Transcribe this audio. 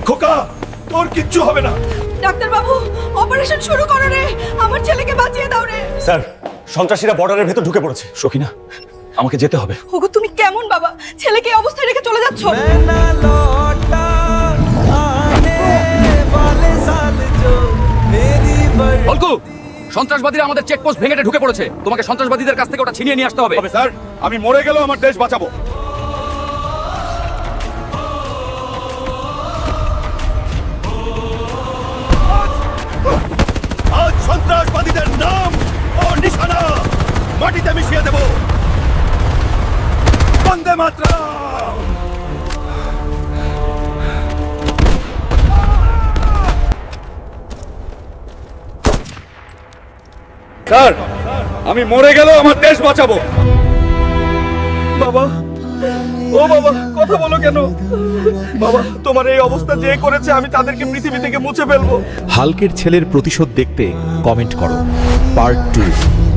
খোকা, তোর কিচ্ছু হবে না। ডাক্তার বাবু, অপারেশন শুরু করো রে, আমার ছেলেকে বাঁচিয়ে দাও রে। স্যার, সন্ত্রাসীরা বর্ডারের ভেতর ঢুকে পড়েছে। সখিনা, আমাকে যেতে হবে। ওগো তুমি কেমন বাবা, ছেলেকে এই অবস্থায় রেখে চলে যাচ্ছ? বলকু, সন্ত্রাসবাদীরা আমাদের চেকপোস্ট ভেঙে ঢুকে পড়েছে। তোমাকে সন্ত্রাসবাদীদের কাছ থেকে ওটা ছিনিয়ে নিয়ে আসতে হবে। স্যার, আমি মরে গেলেও আমার দেশ বাঁচাবো। আজ সন্ত্রাসবাদীদের নাম ও নিশানা মাটিতে মিশিয়ে দেব। বন্দে মাতরম। স্যার, আমি মরে গেলেও আমার দেশ বাঁচাবো। বাবা, ও বাবা, কথা বলো কেন? বাবা, তোমার এই অবস্থা যে করেছে আমি তাদেরকে পৃথিবী থেকে মুছে ফেলবো। হাল্কের ছেলের প্রতিশোধ দেখতে কমেন্ট করো পার্ট 2।